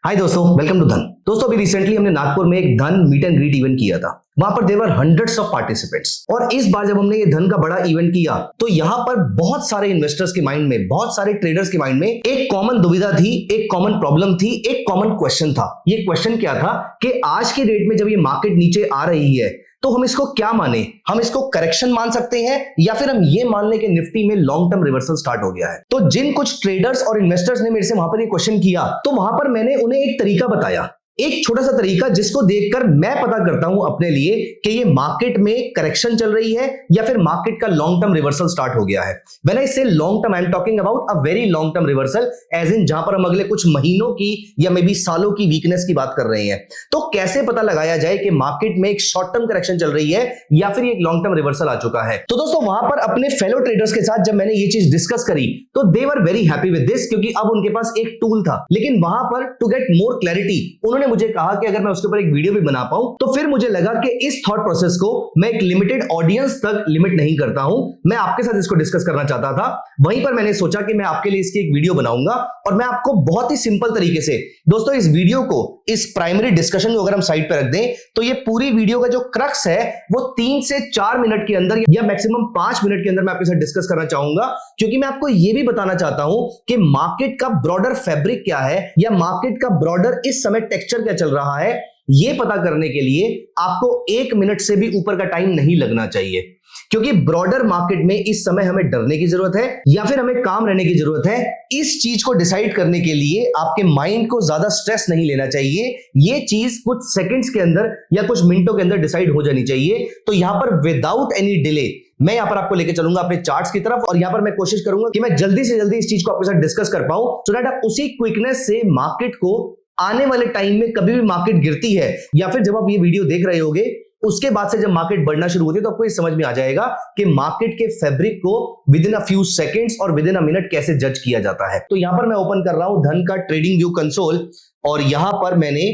हाय दोस्तों, welcome to धन। दोस्तों अभी रिसेंटली हमने नागपुर में एक धन मीट एंड ग्रीट इवेंट किया था। वहां पर देवर हंड्रेड्स ऑफ पार्टिसिपेंट्स और इस बार जब हमने ये धन का बड़ा इवेंट किया तो यहाँ पर बहुत सारे इन्वेस्टर्स के माइंड में, बहुत सारे ट्रेडर्स के माइंड में एक कॉमन दुविधा थी, एक कॉमन प्रॉब्लम थी, एक कॉमन क्वेश्चन था। ये क्वेश्चन क्या था कि आज के डेट में जब ये मार्केट नीचे आ रही है तो हम इसको क्या माने? हम इसको करेक्शन मान सकते हैं या फिर हम ये मान लें कि निफ्टी में लॉन्ग टर्म रिवर्सल स्टार्ट हो गया है। तो जिन कुछ ट्रेडर्स और इन्वेस्टर्स ने मेरे से वहां पर ये क्वेश्चन किया तो वहां पर मैंने उन्हें एक तरीका बताया, एक छोटा सा तरीका जिसको देखकर मैं पता करता हूं अपने लिए कि ये मार्केट में करेक्शन चल रही है या फिर मार्केट का लॉन्ग टर्म रिवर्सल स्टार्ट हो गया है। When I say long term, I am talking about a very long term reversal, as in जहां पर हम अगले कुछ महीनों की या मे बी सालों की वीकनेस की बात कर रहे हैं। तो कैसे पता लगाया जाए कि मार्केट में एक शॉर्ट टर्म करेक्शन चल रही है या फिर एक लॉन्ग टर्म रिवर्सल आ चुका है? तो दोस्तों वहां पर अपने फेलो ट्रेडर्स के साथ जब मैंने ये चीज डिस्कस करी तो they were very happy with this, क्योंकि अब उनके पास एक टूल था। लेकिन वहां पर टू गेट मोर क्लैरिटी उन्होंने मुझे कहा कि अगर मैं उसके ऊपर एक वीडियो भी बना पाऊं तो फिर मुझे लगा कि इस थॉट प्रोसेस को मैं एक लिमिटेड ऑडियंस तक लिमिट नहीं करता हूं, मैं आपके साथ इसको डिस्कस करना चाहता था। वहीं पर मैंने सोचा कि मैं आपके लिए इसकी एक वीडियो बनाऊंगा और मैं आपको बहुत ही सिंपल तरीके से, दोस्तों इस वीडियो को, इस प्राइमरी डिस्कशन को अगर हम साइड पर रख दें तो ये पूरी वीडियो का जो क्रक्स है वो 3 से 4 मिनट के अंदर या मैक्सिमम 5 मिनट के अंदर मैं आपके साथ डिस्कस करना चाहूंगा, क्योंकि मैं आपको यह भी बताना चाहता हूं कि मार्केट का ब्रॉडर फैब्रिक क्या है या मार्केट का ब्रॉडर इस समय टेक्सचर क्या चल रहा है। ये पता करने के लिए आपको 1 मिनट से भी ऊपर का टाइम नहीं लगना चाहिए, क्योंकि ब्रॉडर मार्केट में इस समय हमें डरने की जरूरत है या फिर हमें काम रहने की जरूरत है। इस चीज को डिसाइड करने के लिए आपके माइंड को ज्यादा स्ट्रेस नहीं लेना चाहिए। ये चीज कुछ सेकंड्स के अंदर या कुछ मिनटों के अंदर डिसाइड हो जानी चाहिए। तो यहां पर विदाउट एनी डिले मैं यहां पर आपको लेके चलूंगा अपने चार्ट्स की तरफ और यहां पर मैं कोशिश करूंगा कि मैं जल्दी से जल्दी इस चीज को आपके साथ डिस्कस कर पाऊं, सो दैट आप उसी क्विकनेस से मार्केट को आने वाले टाइम में कभी भी मार्केट गिरती है या फिर जब आप ये वीडियो देख रहे होगे उसके बाद से जब मार्केट बढ़ना शुरू होती है तो आपको ये समझ में आ जाएगा कि मार्केट के फैब्रिक को with in a few seconds और विद इन अ मिनट कैसे जज किया जाता है। तो यहां पर मैं ओपन कर रहा हूं धन का ट्रेडिंग व्यू कंसोल और यहां पर मैंने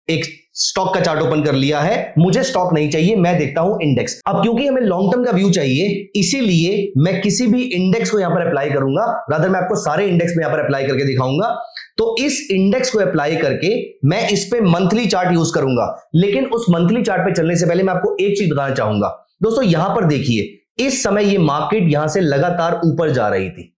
एक स्टॉक का चार्ट ओपन कर लिया है। मुझे स्टॉक नहीं चाहिए, मैं देखता हूं इंडेक्स। अब क्योंकि हमें लॉन्ग टर्म का व्यू चाहिए इसीलिए मैं किसी भी इंडेक्स को यहां पर अप्लाई करूंगा, रादर मैं आपको सारे इंडेक्स में यहां पर अप्लाई करके दिखाऊंगा। तो इस इंडेक्स को अप्लाई करके मैं इस पे मंथली चार्ट यूज करूंगा, लेकिन उस मंथली चार्ट पे चलने से पहले मैं आपको एक चीज बताना चाहूंगा। दोस्तों यहां पर देखिए, इस समय ये मार्केट यहां से लगातार ऊपर जा रही थी।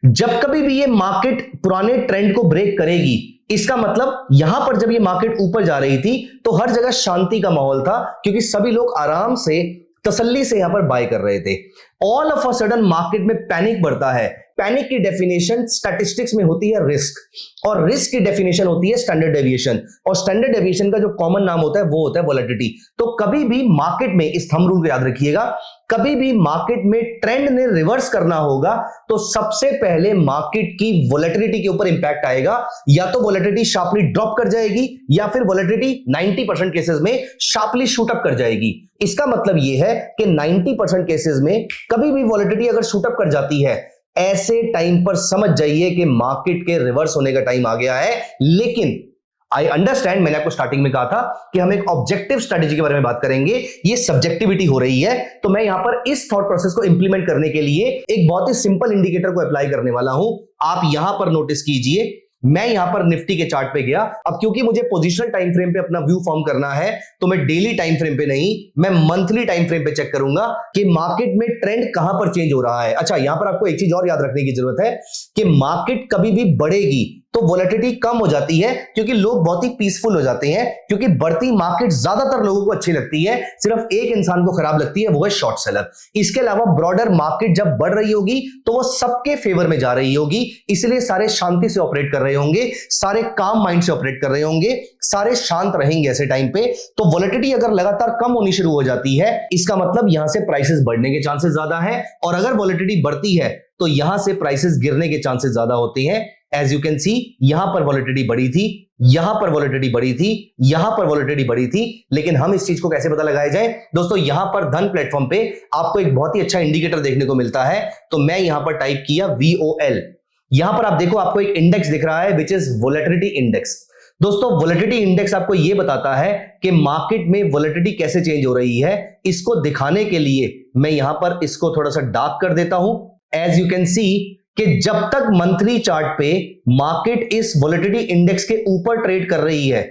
जब कभी भी ये मार्केट पुराने ट्रेंड को ब्रेक करेगी, इसका मतलब यहां पर जब ये मार्केट ऊपर जा रही थी तो हर जगह शांति का माहौल था, क्योंकि सभी लोग आराम से तसल्ली से यहां पर बाय कर रहे थे। All of a sudden market में पैनिक बढ़ता है। पैनिक की डेफिनेशन स्टैटिस्टिक्स में होती है रिस्क, और रिस्क की डेफिनेशन होती है स्टैंडर्ड डेविएशन, और स्टैंडर्ड डेविएशन का जो कॉमन नाम होता है वो होता है वोलेटिलिटी। तो कभी भी मार्केट में, इस थंब रूल को याद रखिएगा, कभी भी मार्केट में ट्रेंड ने रिवर्स करना होगा तो सबसे पहले मार्केट की वोलेटिलिटी के ऊपर इंपैक्ट आएगा। या तो वोलेटिलिटी शार्पली ड्रॉप कर जाएगी या फिर वोलेटिलिटी 90% केसेस में शार्पली शूट अप कर जाएगी। इसका मतलब यह है कि 90% केसेस में कभी भी वोलेटिलिटी अगर शूट अप कर जाती है, ऐसे टाइम पर समझ जाइए कि मार्केट के रिवर्स होने का टाइम आ गया है। लेकिन आई अंडरस्टैंड, मैंने आपको स्टार्टिंग में कहा था कि हम एक ऑब्जेक्टिव स्ट्रेटेजी के बारे में बात करेंगे, ये सब्जेक्टिविटी हो रही है। तो मैं यहां पर इस थॉट प्रोसेस को इंप्लीमेंट करने के लिए एक बहुत ही सिंपल इंडिकेटर को अप्लाई करने वाला हूं। आप यहां पर नोटिस कीजिए, मैं यहां पर निफ्टी के चार्ट पे गया। अब क्योंकि मुझे पोजिशनल टाइम फ्रेम पे अपना व्यू फॉर्म करना है तो मैं डेली टाइम फ्रेम पे नहीं, मैं मंथली टाइम फ्रेम पे चेक करूंगा कि मार्केट में ट्रेंड कहां पर चेंज हो रहा है। अच्छा, यहां पर आपको एक चीज और याद रखने की जरूरत है कि मार्केट कभी भी बढ़ेगी तो वोलेटिलिटी कम हो जाती है, क्योंकि लोग बहुत ही पीसफुल हो जाते हैं, क्योंकि बढ़ती मार्केट ज्यादातर लोगों को अच्छी लगती है, सिर्फ एक इंसान को खराब लगती है, वो है शॉर्ट सेलर। इसके अलावा ब्रॉडर मार्केट जब बढ़ रही होगी तो वो सबके फेवर में जा रही होगी, इसलिए सारे शांति से ऑपरेट कर रहे होंगे, सारे काम माइंड से ऑपरेट कर रहे होंगे, सारे शांत रहेंगे ऐसे टाइम पे। तो वोलेटिलिटी अगर लगातार कम होनी शुरू हो जाती है, इसका मतलब यहां से प्राइसेस बढ़ने के चांसेस ज्यादा है, और अगर वोलेटिलिटी बढ़ती है तो यहां से प्राइसेस गिरने के चांसेस ज्यादा होते हैं। एज यू कैन सी, यहां पर वोलेटिलिटी बढ़ी थी, यहां पर वोलेटिलिटी बढ़ी थी, यहां पर वोलेटिलिटी बढ़ी थी। लेकिन हम इस चीज को कैसे पता लगाया जाए? दोस्तों यहां पर धन प्लेटफॉर्म पे आपको एक बहुत ही अच्छा इंडिकेटर देखने को मिलता है। तो मैं यहां पर टाइप किया VOL। यहां पर आप देखो, आपको एक इंडेक्स दिख रहा है विच इज वोलेटिलिटी इंडेक्स। दोस्तों वोलेटिलिटी इंडेक्स आपको यह बताता है कि मार्केट में वोलेटिलिटी कैसे चेंज हो रही है। इसको दिखाने के लिए मैं यहां पर इसको थोड़ा सा डार्क कर देता हूं। एज यू कैन सी, कि जब तक मंथली चार्ट पे मार्केट इस वोलेटिलिटी इंडेक्स के ऊपर ट्रेड कर रही है,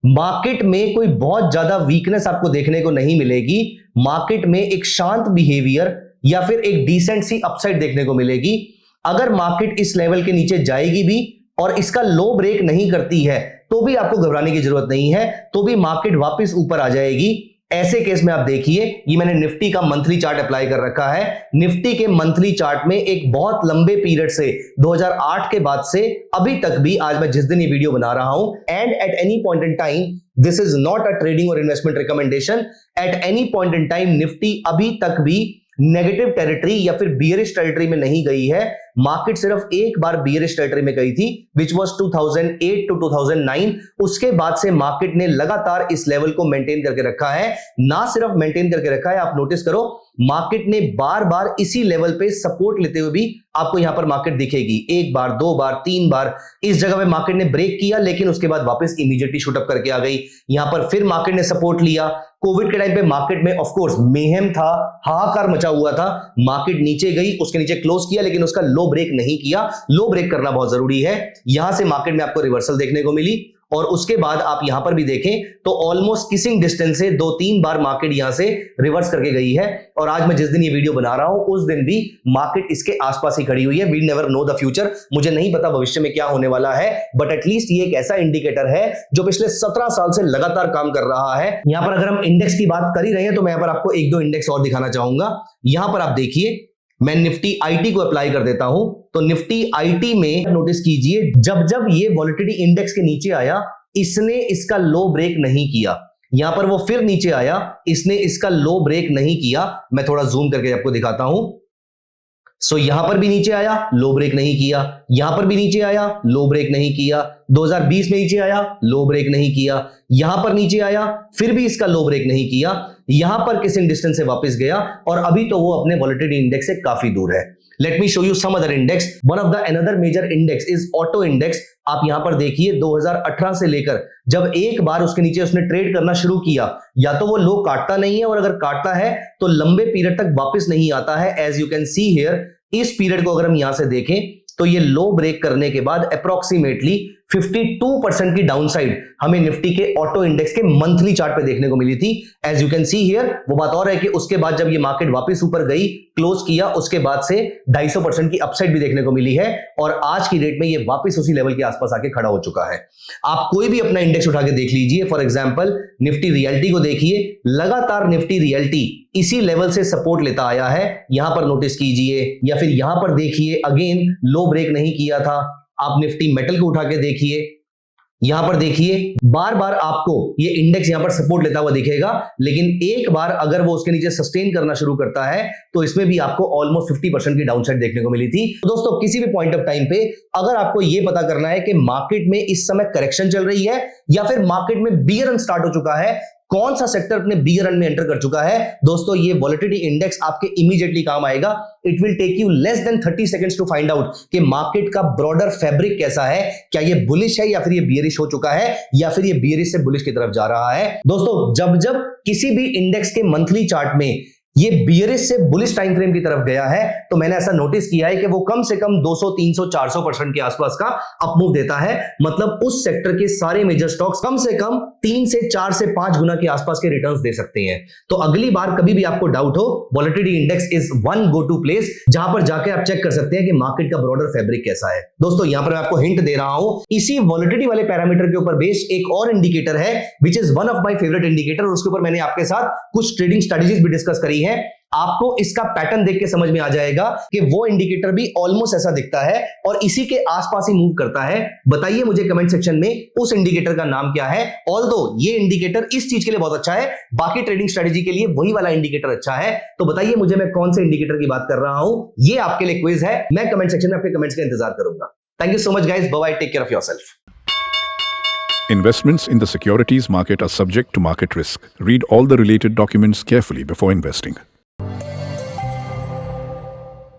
मार्केट में कोई बहुत ज्यादा वीकनेस आपको देखने को नहीं मिलेगी। मार्केट में एक शांत बिहेवियर या फिर एक डिसेंट सी अपसाइड देखने को मिलेगी। अगर मार्केट इस लेवल के नीचे जाएगी भी और इसका लो ब्रेक नहीं करती है तो भी आपको घबराने की जरूरत नहीं है, तो भी मार्केट वापस ऊपर आ जाएगी। ऐसे केस में आप देखिए, ये मैंने निफ्टी का मंथली चार्ट अप्लाई कर रखा है। निफ्टी के मंथली चार्ट में एक बहुत लंबे पीरियड से 2008 के बाद से अभी तक भी, आज मैं जिस दिन ये वीडियो बना रहा हूं, and at any point in time, this is not a trading और investment recommendation, at any point in time Nifty अभी तक भी नेगेटिव टेरिटरी या फिर बियरिश टेरिटरी में नहीं गई है। मार्केट सिर्फ एक बार बियरिश टेरिटरी में गई थी, विच वाज 2008 टू 2009। उसके बाद से मार्केट ने लगातार इस लेवल को मेंटेन करके रखा है। ना सिर्फ मेंटेन करके रखा है, आप नोटिस करो, मार्केट ने बार बार इसी लेवल पे सपोर्ट लेते हुए भी आपको यहां पर मार्केट दिखेगी। एक बार, दो बार, तीन बार इस जगह पे मार्केट ने ब्रेक किया, लेकिन उसके बाद वापस इमीडिएटली शूट अप करके आ गई। यहां पर फिर मार्केट ने सपोर्ट लिया। कोविड के टाइम पे मार्केट में ऑफ कोर्स मेहम था, हाहाकार मचा हुआ था। मार्केट नीचे गई, उसके नीचे क्लोज किया, लेकिन उसका लो ब्रेक नहीं किया। लो ब्रेक करना बहुत जरूरी है। यहां से मार्केट में आपको रिवर्सल देखने को मिली और उसके बाद आप यहां पर भी देखें तो ऑलमोस्ट किसिंग डिस्टेंस से 2-3 बार मार्केट यहां से रिवर्स करके गई है। और आज मैं जिस दिन ये वीडियो बना रहा हूं उस दिन भी मार्केट इसके आसपास ही खड़ी हुई है। We never know the future, मुझे नहीं पता भविष्य में क्या होने वाला है, बट एटलीस्ट ये एक ऐसा इंडिकेटर है जो पिछले 17 साल से लगातार काम कर रहा है। यहां पर अगर हम इंडेक्स की बात कर ही रहे हैं तो मैं यहां पर आपको 1-2 इंडेक्स और दिखाना चाहूंगा। यहां पर आप देखिए, मैं निफ्टी आईटी को अप्लाई कर देता हूं, तो निफ्टी आईटी में नोटिस कीजिए, जब जब ये वोलेटिलिटी इंडेक्स के नीचे आया, इसने इसका लो ब्रेक नहीं किया। यहां पर वो फिर नीचे आया, इसने इसका लो ब्रेक नहीं किया। मैं थोड़ा जूम करके आपको दिखाता हूं। सो यहां पर भी नीचे आया, लो ब्रेक नहीं किया। यहां पर भी नीचे आया, लो ब्रेक नहीं किया। 2020 में नीचे आया, लो ब्रेक नहीं किया। यहां पर नीचे आया, फिर भी इसका लो ब्रेक नहीं किया। यहां पर किसिंग डिस्टेंस से वापस गया और अभी तो वो अपने वोलेटिलिटी इंडेक्स से काफी दूर है। Let me show you some other index. One of the another major index is auto index. आप यहां पर देखिए, 2018 से लेकर जब एक बार उसके नीचे उसने ट्रेड करना शुरू किया, या तो वो लो काटता नहीं है, और अगर काटता है तो लंबे पीरियड तक वापस नहीं आता है। As you can see here, इस पीरियड को अगर हम यहां से देखें तो ये लो ब्रेक करने के बाद अप्रोक्सीमेटली 52% की डाउनसाइड हमें निफ्टी के ऑटो इंडेक्स के मंथली चार्ट पे देखने को मिली थी। As you can see here, वो बात और है कि उसके बाद जब ये मार्केट वापस ऊपर गई, क्लोज किया, उसके बाद से 250% की अपसाइड भी देखने को मिली है और आज की डेट में ये वापस उसी लेवल के आसपास आके खड़ा हो चुका है। आप कोई भी अपना इंडेक्स उठा के देख लीजिए। फॉर एग्जांपल निफ्टी रियल्टी को देखिए, लगातार निफ्टी रियल्टी इसी लेवल से सपोर्ट लेता आया है। यहां पर नोटिस कीजिए, या फिर यहां पर देखिए, अगेन लो ब्रेक नहीं किया था। आप निफ्टी मेटल को उठा के देखिए, यहां पर देखिए, बार बार आपको ये इंडेक्स यहां पर सपोर्ट लेता हुआ दिखेगा, लेकिन एक बार अगर वो उसके नीचे सस्टेन करना शुरू करता है तो इसमें भी आपको ऑलमोस्ट 50% की डाउनसाइड देखने को मिली थी। तो दोस्तों, किसी भी पॉइंट ऑफ टाइम पे अगर आपको ये पता करना है कि मार्केट में इस समय करेक्शन चल रही है या फिर मार्केट में बियर रन स्टार्ट हो चुका है, कौन सा सेक्टर अपने बियर रन में एंटर कर चुका है, दोस्तों ये वोलेटिलिटी इंडेक्स आपके इमीडिएटली काम आएगा। It will take you less than 30 seconds to find out कि मार्केट का ब्रॉडर फैब्रिक कैसा है, क्या ये बुलिश है या फिर ये बियरिश हो चुका है, या फिर ये बियरिश से बुलिश की तरफ जा रहा है। दोस्तों, जब जब किसी भी इंडेक्स के मंथली चार्ट में ये बियरिश से बुलिश टाइम फ्रेम की तरफ गया है, तो मैंने ऐसा नोटिस किया है कि वो कम से कम 200, 300, 400% के आसपास का अपमूव देता है। मतलब उस सेक्टर के सारे मेजर स्टॉक्स कम से कम 3 से 4 से 5 गुना के आसपास के रिटर्न्स दे सकते हैं। तो अगली बार कभी भी आपको डाउट हो, volatility index is one go to place जहां पर जाके आप चेक कर सकते हैं कि मार्केट का ब्रॉडर फैब्रिक कैसा है। दोस्तों, यहां पर मैं आपको हिंट दे रहा हूं, इसी वोलेटिलिटी वाले पैरामीटर के ऊपर बेस्ड एक और इंडिकेटर है which is one of my favourite indicator, और उसके ऊपर मैंने आपके साथ कुछ ट्रेडिंग स्ट्रेटजीज भी डिस्कस करी है। आपको इसका पैटर्न देख के समझ में आ जाएगा कि वो इंडिकेटर भी ऑलमोस्ट ऐसा दिखता है और इसी के आसपास ही मूव करता है। बताइए मुझे कमेंट सेक्शन में उस इंडिकेटर का नाम क्या है। ऑल्दो ये इंडिकेटर इस चीज के लिए बहुत अच्छा है, बाकी ट्रेडिंग स्ट्रेटजी के लिए वही वाला इंडिकेटर अच्छा है। तो बताइए मुझे मैं कौन से इंडिकेटर की बात कर रहा हूं, ये आपके लिए क्विज है। मैं कमेंट सेक्शन में आपके कमेंट्स का इंतजार करूंगा। Thank you so much guys, bye bye, take care of yourself. Investments in the securities market are subject to market risk. Read all the related documents carefully before investing.